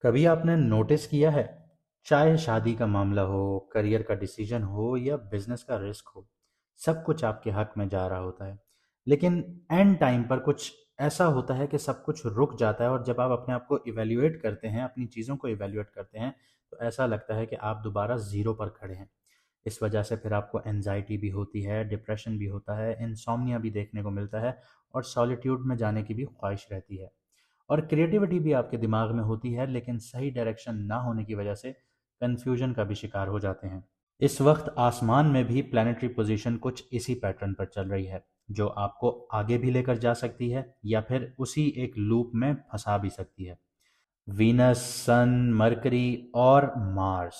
कभी आपने नोटिस किया है, चाहे शादी का मामला हो, करियर का डिसीजन हो या बिजनेस का रिस्क हो, सब कुछ आपके हक में जा रहा होता है। लेकिन एंड टाइम पर कुछ ऐसा होता है कि सब कुछ रुक जाता है और जब आप अपने आप को इवैल्यूएट करते हैं, अपनी चीज़ों को इवैल्यूएट करते हैं, तो ऐसा लगता है कि आप दोबारा ज़ीरो पर खड़े हैं। इस वजह से फिर आपको एंजाइटी भी होती है, डिप्रेशन भी होता है, इंसोम्निया भी देखने को मिलता है और सॉलिट्यूड में जाने की भी ख्वाहिश रहती है। और क्रिएटिविटी भी आपके दिमाग में होती है, लेकिन सही डायरेक्शन ना होने की वजह से कन्फ्यूजन का भी शिकार हो जाते हैं। इस वक्त आसमान में भी प्लैनेटरी पोजीशन कुछ इसी पैटर्न पर चल रही है, जो आपको आगे भी लेकर जा सकती है या फिर उसी एक लूप में फंसा भी सकती है। वीनस, सन, मरकरी और मार्स,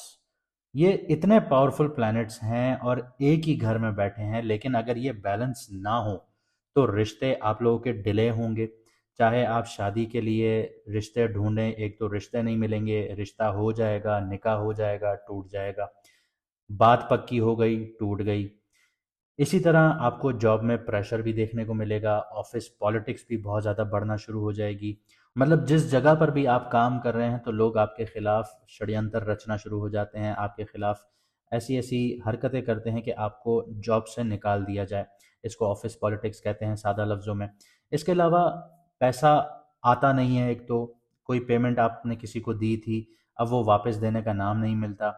ये इतने पावरफुल प्लैनेट्स हैं और एक ही घर में बैठे हैं, लेकिन अगर ये बैलेंस ना हो तो रिश्ते आप लोगों के डिले होंगे। चाहे आप शादी के लिए रिश्ते ढूंढें, एक तो रिश्ते नहीं मिलेंगे, रिश्ता हो जाएगा, निकाह हो जाएगा, टूट जाएगा, बात पक्की हो गई, टूट गई। इसी तरह आपको जॉब में प्रेशर भी देखने को मिलेगा, ऑफिस पॉलिटिक्स भी बहुत ज़्यादा बढ़ना शुरू हो जाएगी। मतलब जिस जगह पर भी आप काम कर रहे हैं तो लोग आपके खिलाफ षड्यंत्र रचना शुरू हो जाते हैं, आपके खिलाफ ऐसी ऐसी हरकतें करते हैं कि आपको जॉब से निकाल दिया जाए। इसको ऑफिस पॉलिटिक्स कहते हैं सादा लफ्ज़ों में। इसके अलावा पैसा आता नहीं है, एक तो कोई पेमेंट आपने किसी को दी थी, अब वो वापस देने का नाम नहीं मिलता।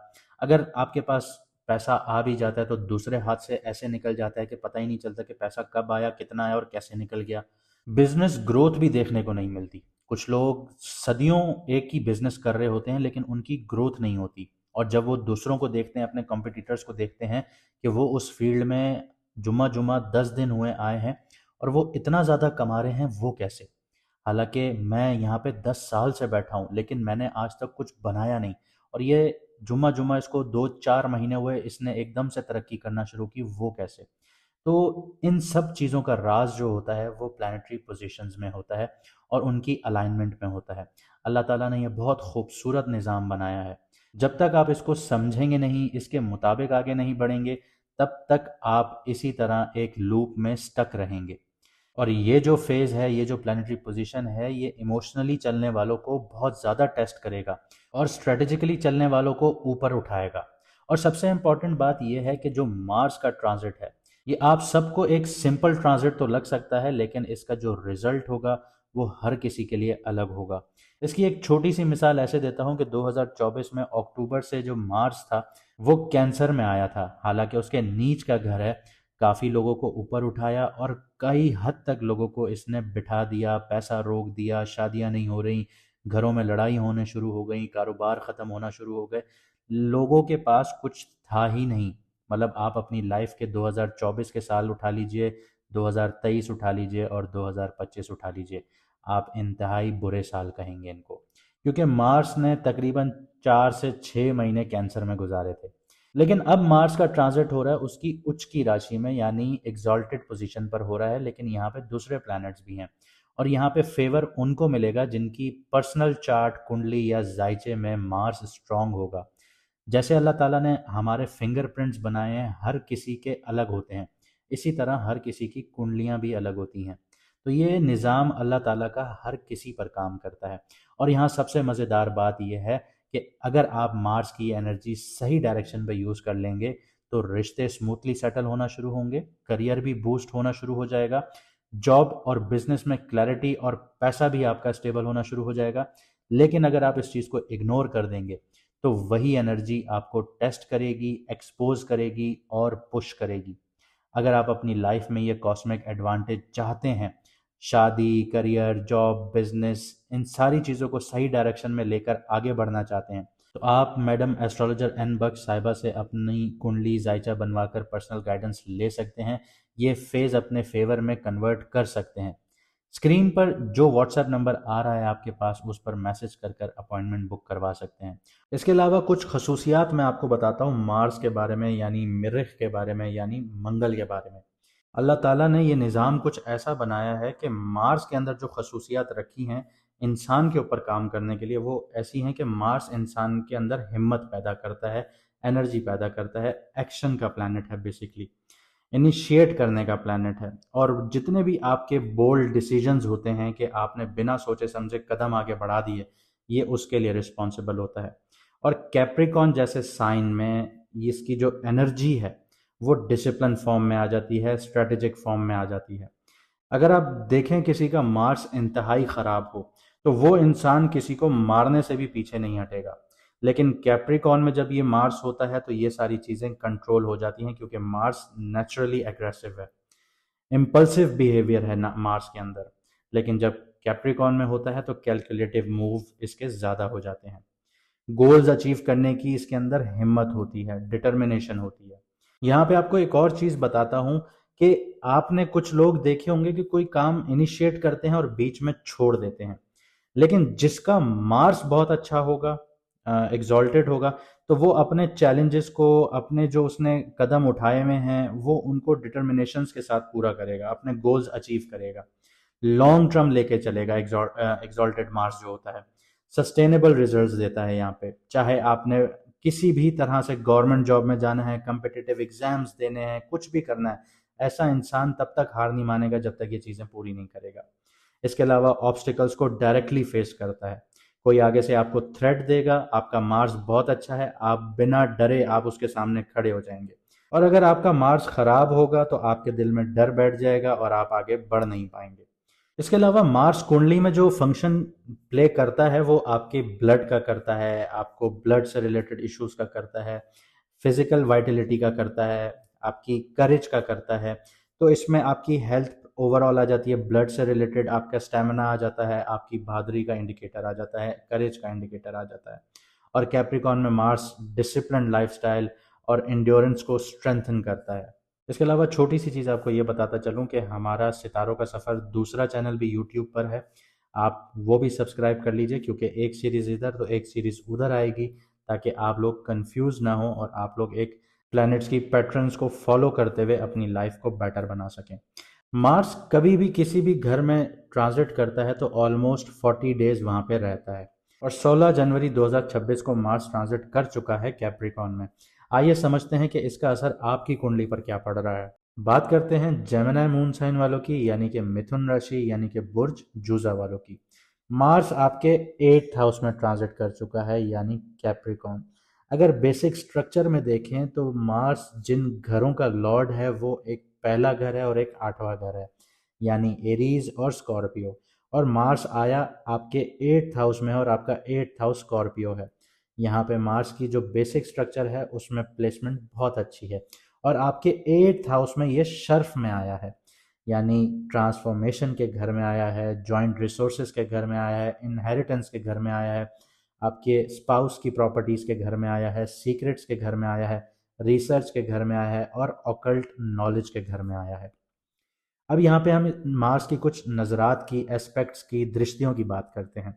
अगर आपके पास पैसा आ भी जाता है तो दूसरे हाथ से ऐसे निकल जाता है कि पता ही नहीं चलता कि पैसा कब आया, कितना आया और कैसे निकल गया। बिजनेस ग्रोथ भी देखने को नहीं मिलती। कुछ लोग सदियों एक ही बिजनेस कर रहे होते हैं लेकिन उनकी ग्रोथ नहीं होती, और जब वो दूसरों को देखते हैं, अपने कॉम्पिटिटर्स को देखते हैं कि वो उस फील्ड में जुम्मा जुम्मा 10 दिन हुए आए हैं और वो इतना ज़्यादा कमा रहे हैं, वो कैसे? हालांकि मैं यहाँ पे 10 साल से बैठा हूँ लेकिन मैंने आज तक कुछ बनाया नहीं, और ये जुम्मा जुम्मा इसको 2-4 महीने हुए, इसने एकदम से तरक्की करना शुरू की, वो कैसे? तो इन सब चीज़ों का राज जो होता है वो प्लानिटरी पोजीशंस में होता है और उनकी अलाइनमेंट में होता है। अल्लाह ताला ने ये बहुत खूबसूरत निज़ाम बनाया है। जब तक आप इसको समझेंगे नहीं, इसके मुताबिक आगे नहीं बढ़ेंगे, तब तक आप इसी तरह एक लूप में स्टक रहेंगे। और ये जो फेज़ है, ये जो प्लानिटरी पोजीशन है, ये इमोशनली चलने वालों को बहुत ज़्यादा टेस्ट करेगा और स्ट्रेटेजिकली चलने वालों को ऊपर उठाएगा। और सबसे इम्पॉर्टेंट बात यह है कि जो मार्स का ट्रांजिट है, ये आप सबको एक सिंपल ट्रांजिट तो लग सकता है, लेकिन इसका जो रिजल्ट होगा वो हर किसी के लिए अलग होगा। इसकी एक छोटी सी मिसाल ऐसे देता हूँ कि 2024 में अक्टूबर से जो मार्स था वो कैंसर में आया था। हालांकि उसके नीच का घर है, काफ़ी लोगों को ऊपर उठाया और कई हद तक लोगों को इसने बिठा दिया, पैसा रोक दिया, शादियां नहीं हो रही, घरों में लड़ाई होने शुरू हो गई, कारोबार ख़त्म होना शुरू हो गए। लोगों के पास कुछ था ही नहीं। मतलब आप अपनी लाइफ के 2024 के साल उठा लीजिए, 2023 उठा लीजिए और 2025 उठा लीजिए, आप इंतहाई बुरे साल कहेंगे इनको, क्योंकि मार्स ने तकरीबन 4 से 6 महीने कैंसर में गुजारे थे। लेकिन अब मार्स का ट्रांजिट हो रहा है उसकी उच्च की राशि में, यानी एग्जॉल्टेड पोजीशन पर हो रहा है, लेकिन यहाँ पे दूसरे प्लैनेट्स भी हैं और यहाँ पे फेवर उनको मिलेगा जिनकी पर्सनल चार्ट कुंडली या जायचे में मार्स स्ट्रांग होगा। जैसे अल्लाह ताला ने हमारे फिंगरप्रिंट्स बनाए हैं, हर किसी के अलग होते हैं, इसी तरह हर किसी की कुंडलियां भी अलग होती हैं। तो ये निज़ाम अल्लाह ताला का हर किसी पर काम करता है। और यहाँ सबसे मज़ेदार बात यह है कि अगर आप मार्स की एनर्जी सही डायरेक्शन में यूज़ कर लेंगे तो रिश्ते स्मूथली सेटल होना शुरू होंगे, करियर भी बूस्ट होना शुरू हो जाएगा, जॉब और बिजनेस में क्लैरिटी और पैसा भी आपका स्टेबल होना शुरू हो जाएगा। लेकिन अगर आप इस चीज़ को इग्नोर कर देंगे तो वही एनर्जी आपको टेस्ट करेगी, एक्सपोज करेगी और पुश करेगी। अगर आप अपनी लाइफ में ये कॉस्मिक एडवांटेज चाहते हैं, शादी, करियर, जॉब, बिजनेस, इन सारी चीज़ों को सही डायरेक्शन में लेकर आगे बढ़ना चाहते हैं, तो आप मैडम एस्ट्रोलॉजर एन बख्श साहिबा से अपनी कुंडली जायचा बनवाकर पर्सनल गाइडेंस ले सकते हैं। ये फेज़ अपने फेवर में कन्वर्ट कर सकते हैं। स्क्रीन पर जो व्हाट्सएप नंबर आ रहा है आपके पास, उस पर मैसेज कर कर अपॉइंटमेंट बुक करवा सकते हैं। इसके अलावा कुछ खसूसियात मैं आपको बताता हूँ मार्स के बारे में, यानी मरीख के बारे में, यानी मंगल के बारे में। अल्लाह ताला ने ये निज़ाम कुछ ऐसा बनाया है कि मार्स के अंदर जो खसूसियात रखी हैं इंसान के ऊपर काम करने के लिए, वो ऐसी हैं कि मार्स इंसान के अंदर हिम्मत पैदा करता है, एनर्जी पैदा करता है, एक्शन का प्लैनेट है बेसिकली, इनिशिएट करने का प्लैनेट है। और जितने भी आपके बोल्ड डिसीजंस होते हैं कि आपने बिना सोचे समझे कदम आगे बढ़ा दिए, ये उसके लिए रिस्पॉन्सिबल होता है। और कैप्रिकॉन जैसे साइन में इसकी जो एनर्जी है वो डिसिप्लिन फॉर्म में आ जाती है, स्ट्रेटेजिक फॉर्म में आ जाती है। अगर आप देखें किसी का मार्स इंतहाई ख़राब हो तो वो इंसान किसी को मारने से भी पीछे नहीं हटेगा। लेकिन कैप्रिकॉन में जब ये मार्स होता है तो ये सारी चीज़ें कंट्रोल हो जाती हैं, क्योंकि मार्स नेचुरली एग्रेसिव है, इम्पल्सिव बिहेवियर है ना मार्स के अंदर। लेकिन जब कैप्रिकॉन में होता है तो कैलकुलेटिव मूव इसके ज़्यादा हो जाते हैं। गोल्स अचीव करने की इसके अंदर हिम्मत होती है, डिटर्मिनेशन होती है। यहाँ पे आपको एक और चीज़ बताता हूँ कि आपने कुछ लोग देखे होंगे कि कोई काम इनिशिएट करते हैं और बीच में छोड़ देते हैं। लेकिन जिसका मार्स बहुत अच्छा होगा, एग्जॉल्टेड होगा, तो वो अपने चैलेंजेस को, अपने जो उसने कदम उठाए हुए हैं वो उनको डिटर्मिनेशंस के साथ पूरा करेगा, अपने गोल्स अचीव करेगा, लॉन्ग टर्म लेके चलेगा। एग्जॉल्टेड मार्स जो होता है सस्टेनेबल रिजल्ट्स देता है। यहाँ पे चाहे आपने किसी भी तरह से गवर्नमेंट जॉब में जाना है, कम्पिटिटिव एग्जाम्स देने हैं, कुछ भी करना है, ऐसा इंसान तब तक हार नहीं मानेगा जब तक ये चीज़ें पूरी नहीं करेगा। इसके अलावा ऑब्स्टिकल्स को डायरेक्टली फेस करता है। कोई आगे से आपको थ्रेट देगा, आपका मार्स बहुत अच्छा है, आप बिना डरे आप उसके सामने खड़े हो जाएंगे। और अगर आपका मार्स खराब होगा तो आपके दिल में डर बैठ जाएगा और आप आगे बढ़ नहीं पाएंगे। इसके अलावा मार्स कुंडली में जो फंक्शन प्ले करता है वो आपके ब्लड का करता है, आपको ब्लड से रिलेटेड इश्यूज का करता है, फिजिकल वाइटलिटी का करता है, आपकी करेज का करता है। तो इसमें आपकी हेल्थ ओवरऑल आ जाती है, ब्लड से रिलेटेड आपका स्टेमिना आ जाता है, आपकी बहादुरी का इंडिकेटर आ जाता है, करेज का इंडिकेटर आ जाता है। और कैप्रिकॉन में मार्स डिसिप्लिन लाइफस्टाइल और इंड्योरेंस को स्ट्रेंथन करता है। इसके अलावा छोटी सी चीज़ आपको ये बताता चलूँ कि हमारा सितारों का सफ़र दूसरा चैनल भी यूट्यूब पर है, आप वो भी सब्सक्राइब कर लीजिए, क्योंकि एक सीरीज़ इधर तो एक सीरीज़ उधर आएगी, ताकि आप लोग कंफ्यूज ना हो और आप लोग एक प्लैनेट्स की पैटर्न्स को फॉलो करते हुए अपनी लाइफ को बेटर बना सकें। मार्स कभी भी किसी भी घर में ट्रांजिट करता है तो ऑलमोस्ट 40 डेज वहाँ पे रहता है। और 16 जनवरी 2026 को मार्स ट्रांजिट कर चुका है कैप्रिकॉन में। आइए समझते हैं कि इसका असर आपकी कुंडली पर क्या पड़ रहा है। बात करते हैं जेमिनी मून साइन वालों की, यानी कि मिथुन राशि, यानी कि बुर्ज जूजा वालों की। मार्स आपके 8th हाउस में ट्रांजिट कर चुका है, यानी कैप्रिकॉन। अगर बेसिक स्ट्रक्चर में देखें तो मार्स जिन घरों का लॉर्ड है वो एक पहला घर है और एक 8वां घर है, यानी एरीज और स्कॉर्पियो। और मार्स आया आपके 8th हाउस में और आपका 8th हाउस स्कॉर्पियो है। यहाँ पे मार्स की जो बेसिक स्ट्रक्चर है उसमें प्लेसमेंट बहुत अच्छी है। और आपके 8th हाउस में ये शर्फ में आया है, यानी ट्रांसफॉर्मेशन के घर में आया है, जॉइंट रिसोर्सेज के घर में आया है, इनहेरिटेंस के घर में आया है, आपके स्पाउस की प्रॉपर्टीज़ के घर में आया है, सीक्रेट्स के घर में आया है, रिसर्च के घर में आया है और ऑकल्ट नॉलेज के घर में आया है। अब यहाँ पे हम मार्स की कुछ नज़रात की, एस्पेक्ट्स की, दृष्टियों की बात करते हैं।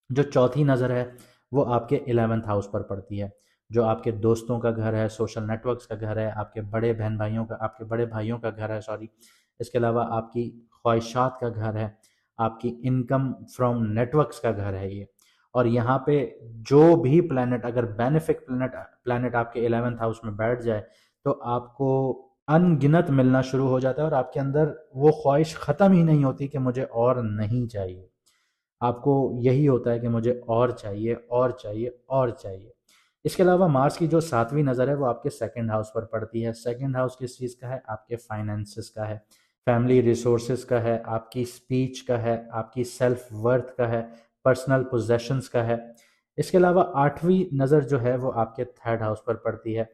जो चौथी नज़र है वो आपके 11th हाउस पर पड़ती है, जो आपके दोस्तों का घर है, सोशल नेटवर्क्स का घर है, आपके बड़े बहन भाइयों का, आपके बड़े भाइयों का घर है, सॉरी। इसके अलावा आपकी ख्वाहिशात का घर है, आपकी इनकम फ्रॉम नेटवर्क्स का घर है ये। और यहाँ पे जो भी प्लैनेट, अगर बेनिफिक प्लैनेट आपके 11th हाउस में बैठ जाए तो आपको अनगिनत मिलना शुरू हो जाता है और आपके अंदर वो ख्वाहिश ख़त्म ही नहीं होती कि मुझे और नहीं चाहिए। आपको यही होता है कि मुझे और चाहिए और चाहिए और चाहिए। इसके अलावा मार्स की जो 7वीं नज़र है वो आपके 2nd हाउस पर पड़ती है। 2nd हाउस किस चीज़ का है? आपके फाइनेंसेस का है, फैमिली रिसोर्सेज का है, आपकी स्पीच का है, आपकी सेल्फ वर्थ का है, पर्सनल पोजेशंस का है। इसके अलावा 8वीं नज़र जो है वो आपके 3rd हाउस पर पड़ती है,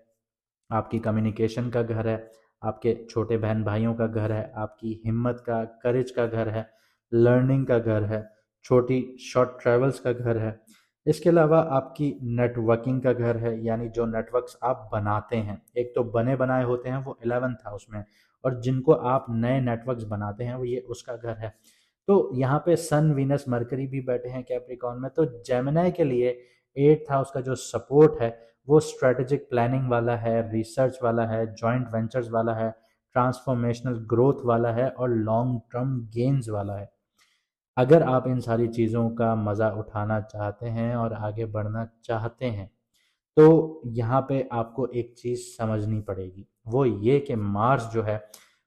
आपकी कम्युनिकेशन का घर है, आपके छोटे बहन भाइयों का घर है, आपकी हिम्मत का, करेज का घर है, लर्निंग का घर है, छोटी शॉर्ट ट्रैवल्स का घर है। इसके अलावा आपकी नेटवर्किंग का घर है, यानी जो नेटवर्क्स आप बनाते हैं, एक तो बने बनाए होते हैं वो 11th हाउस में, और जिनको आप नए नेटवर्क्स बनाते हैं वो ये उसका घर है। तो यहाँ पे सन, वीनस, मरकरी भी बैठे हैं कैप्रिकॉन में। तो जेमिनी के लिए 8th हाउस का जो सपोर्ट है वो स्ट्रेटेजिक प्लानिंग वाला है, रिसर्च वाला है, जॉइंट वेंचर्स वाला है, ट्रांसफॉर्मेशनल ग्रोथ वाला है और लॉन्ग टर्म गेन्स वाला है। अगर आप इन सारी चीज़ों का मज़ा उठाना चाहते हैं और आगे बढ़ना चाहते हैं तो यहाँ पे आपको एक चीज़ समझनी पड़ेगी, वो ये कि मार्स जो है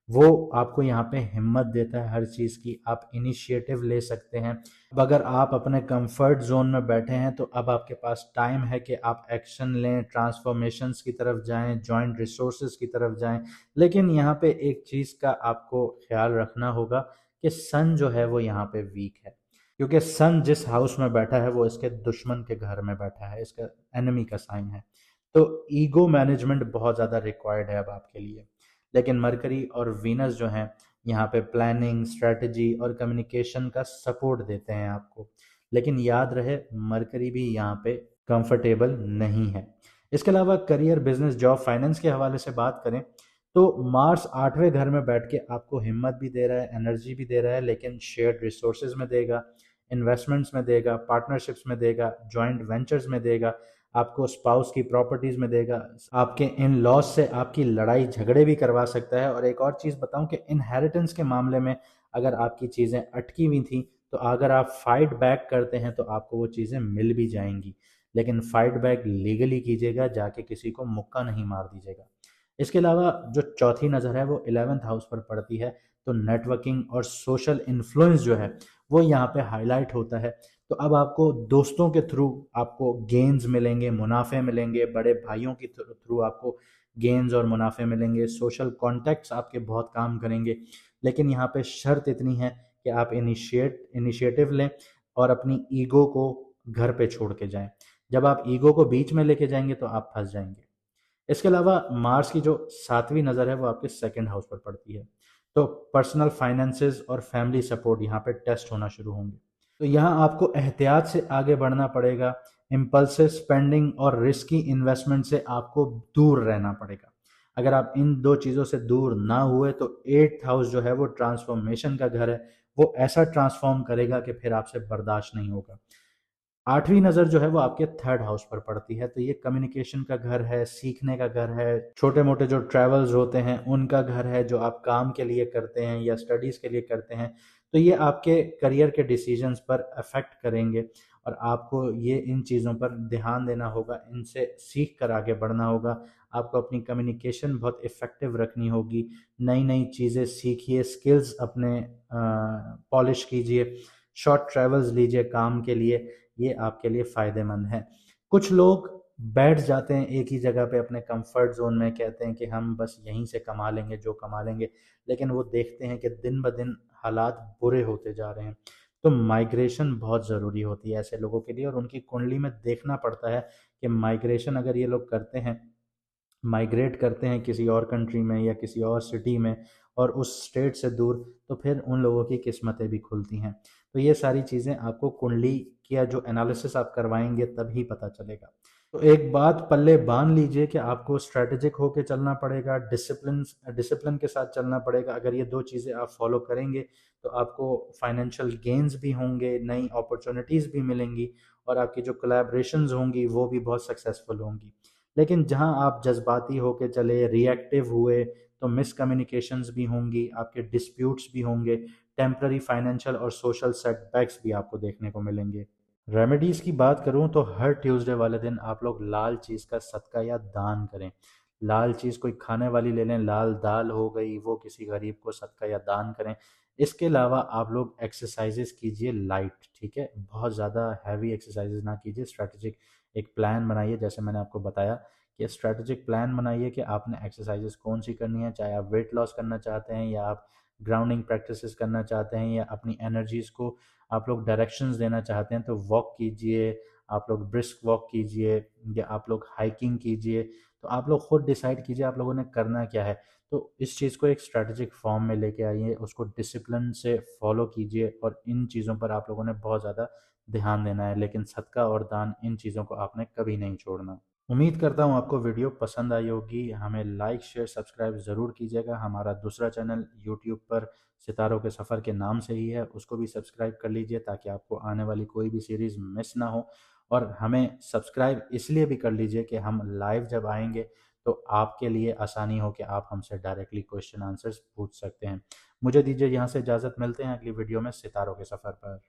वो आपको यहाँ पे हिम्मत देता है हर चीज़ की, आप इनिशिएटिव ले सकते हैं। अब अगर आप अपने कंफर्ट जोन में बैठे हैं तो अब आपके पास टाइम है कि आप एक्शन लें, ट्रांसफॉर्मेशंस की तरफ जाएं, जॉइंट रिसोर्सेज की तरफ जाएं। लेकिन यहाँ पे एक चीज़ का आपको ख्याल रखना होगा कि सन जो है वो यहाँ पे वीक है, क्योंकि सन जिस हाउस में बैठा है वो इसके दुश्मन के घर में बैठा है, इसका एनिमी का साइन है। तो ईगो मैनेजमेंट बहुत ज़्यादा रिक्वायर्ड है अब आपके लिए। लेकिन मरकरी और वीनस जो हैं यहाँ पे प्लानिंग, स्ट्रेटजी और कम्युनिकेशन का सपोर्ट देते हैं आपको। लेकिन याद रहे, मरकरी भी यहाँ पे कंफर्टेबल नहीं है। इसके अलावा करियर, बिजनेस, जॉब, फाइनेंस के हवाले से बात करें तो मार्स 8वें घर में बैठ के आपको हिम्मत भी दे रहा है, एनर्जी भी दे रहा है, लेकिन शेयर्ड रिसोर्सेज में देगा, इन्वेस्टमेंट्स में देगा, पार्टनरशिप्स में देगा, जॉइंट वेंचर्स में देगा, आपको स्पाउस की प्रॉपर्टीज में देगा, आपके इन लॉज से आपकी लड़ाई झगड़े भी करवा सकता है। और एक और चीज़ बताऊं कि इनहेरिटेंस के मामले में अगर आपकी चीज़ें अटकी हुई थी तो अगर आप फाइट बैक करते हैं तो आपको वो चीज़ें मिल भी जाएंगी। लेकिन फाइट बैक लीगली कीजिएगा, जाके किसी को मुक्का नहीं मार दीजिएगा। इसके अलावा जो चौथी नज़र है वो 11th हाउस पर पड़ती है, तो नेटवर्किंग और सोशल इन्फ्लुएंस जो है वो यहाँ पे हाईलाइट होता है। तो अब आपको दोस्तों के थ्रू आपको गेन्स मिलेंगे, मुनाफे मिलेंगे, बड़े भाइयों के थ्रू आपको गेन्स और मुनाफे मिलेंगे, सोशल कॉन्टैक्ट्स आपके बहुत काम करेंगे। लेकिन यहाँ पे शर्त इतनी है कि आप इनिशिएटिव लें और अपनी ईगो को घर पे छोड़ के जाएं। जब आप ईगो को बीच में लेके जाएंगे तो आप फंस जाएंगे। इसके अलावा मार्स की जो 7वीं नज़र है वो आपके सेकंड हाउस पर पड़ती है, तो पर्सनल फाइनेंसेस और फैमिली सपोर्ट यहाँ पे टेस्ट होना शुरू होंगे। तो यहाँ आपको एहतियात से आगे बढ़ना पड़ेगा, इम्पल्सिव स्पेंडिंग और रिस्की इन्वेस्टमेंट से आपको दूर रहना पड़ेगा। अगर आप इन दो चीज़ों से दूर ना हुए तो 8th हाउस जो है वो ट्रांसफॉर्मेशन का घर है, वो ऐसा ट्रांसफॉर्म करेगा कि फिर आपसे बर्दाश्त नहीं होगा। 8वीं नज़र जो है वो आपके 3rd हाउस पर पड़ती है, तो ये कम्युनिकेशन का घर है, सीखने का घर है, छोटे मोटे जो ट्रैवल्स होते हैं उनका घर है, जो आप काम के लिए करते हैं या स्टडीज़ के लिए करते हैं। तो ये आपके करियर के डिसीजंस पर अफेक्ट करेंगे और आपको ये इन चीज़ों पर ध्यान देना होगा, इनसे सीख कर आगे बढ़ना होगा। आपको अपनी कम्युनिकेशन बहुत इफ़ेक्टिव रखनी होगी, नई नई चीज़ें सीखिए, स्किल्स अपने पॉलिश कीजिए, शॉर्ट ट्रैवल्स लीजिए काम के लिए, ये आपके लिए फ़ायदेमंद है। कुछ लोग बैठ जाते हैं एक ही जगह पे अपने कंफर्ट जोन में, कहते हैं कि हम बस यहीं से कमा लेंगे जो कमा लेंगे, लेकिन वो देखते हैं कि दिन ब दिन हालात बुरे होते जा रहे हैं। तो माइग्रेशन बहुत ज़रूरी होती है ऐसे लोगों के लिए, और उनकी कुंडली में देखना पड़ता है कि माइग्रेशन अगर ये लोग करते हैं, माइग्रेट करते हैं किसी और कंट्री में या किसी और सिटी में और उस स्टेट से दूर, तो फिर उन लोगों की किस्मतें भी खुलती हैं। तो ये सारी चीज़ें आपको कुंडली का जो एनालिसिस आप करवाएंगे तभी पता चलेगा। तो एक बात पल्ले बांध लीजिए कि आपको स्ट्रेटेजिक होके चलना पड़ेगा, डिसिप्लिन डिसिप्लिन के साथ चलना पड़ेगा। अगर ये दो चीज़ें आप फॉलो करेंगे तो आपको फाइनेंशियल गेन्स भी होंगे, नई अपॉर्चुनिटीज़ भी मिलेंगी और आपकी जो कोलैबोरेशंस होंगी वो भी बहुत सक्सेसफुल होंगी। लेकिन जहां आप जज्बाती होके चले, रिएक्टिव हुए, तो मिसकम्युनिकेशंस भी होंगी, आपके डिस्प्यूट्स भी होंगे, टेम्पररी फाइनेंशियल और सोशल सेटबैक्स भी आपको देखने को मिलेंगे। रेमेडीज़ की बात करूं तो हर ट्यूसडे वाले दिन आप लोग लाल चीज़ का सदका या दान करें। लाल चीज़ कोई खाने वाली ले लें, लाल दाल हो गई, वो किसी गरीब को सदका या दान करें। इसके अलावा आप लोग एक्सरसाइजेस कीजिए लाइट, ठीक है, बहुत ज़्यादा हैवी एक्सरसाइजेस ना कीजिए। स्ट्रैटेजिक एक प्लान बनाइए, जैसे मैंने आपको बताया कि स्ट्रैटेजिक प्लान बनाइए कि आपने एक्सरसाइजेस कौन सी करनी है, चाहे आप वेट लॉस करना चाहते हैं या आप ग्राउंडिंग प्रैक्टिसेस करना चाहते हैं या अपनी एनर्जीज को आप लोग डायरेक्शंस देना चाहते हैं, तो वॉक कीजिए, आप लोग ब्रिस्क वॉक कीजिए या आप लोग हाइकिंग कीजिए। तो आप लोग खुद डिसाइड कीजिए आप लोगों ने करना क्या है। तो इस चीज़ को एक स्ट्रैटेजिक फॉर्म में लेके आइए, उसको डिसिप्लिन से फॉलो कीजिए और इन चीज़ों पर आप लोगों ने बहुत ज़्यादा ध्यान देना है। लेकिन सदका और दान, इन चीज़ों को आपने कभी नहीं छोड़ना। उम्मीद करता हूँ आपको वीडियो पसंद आई होगी। हमें लाइक, शेयर, सब्सक्राइब ज़रूर कीजिएगा। हमारा दूसरा चैनल यूट्यूब पर सितारों के सफ़र के नाम से ही है, उसको भी सब्सक्राइब कर लीजिए ताकि आपको आने वाली कोई भी सीरीज़ मिस ना हो। और हमें सब्सक्राइब इसलिए भी कर लीजिए कि हम लाइव जब आएंगे तो आपके लिए आसानी हो कि आप हमसे डायरेक्टली क्वेश्चन आंसर्स पूछ सकते हैं। मुझे दीजिए यहाँ से इजाज़त, मिलते हैं अगली वीडियो में सितारों के सफ़र पर।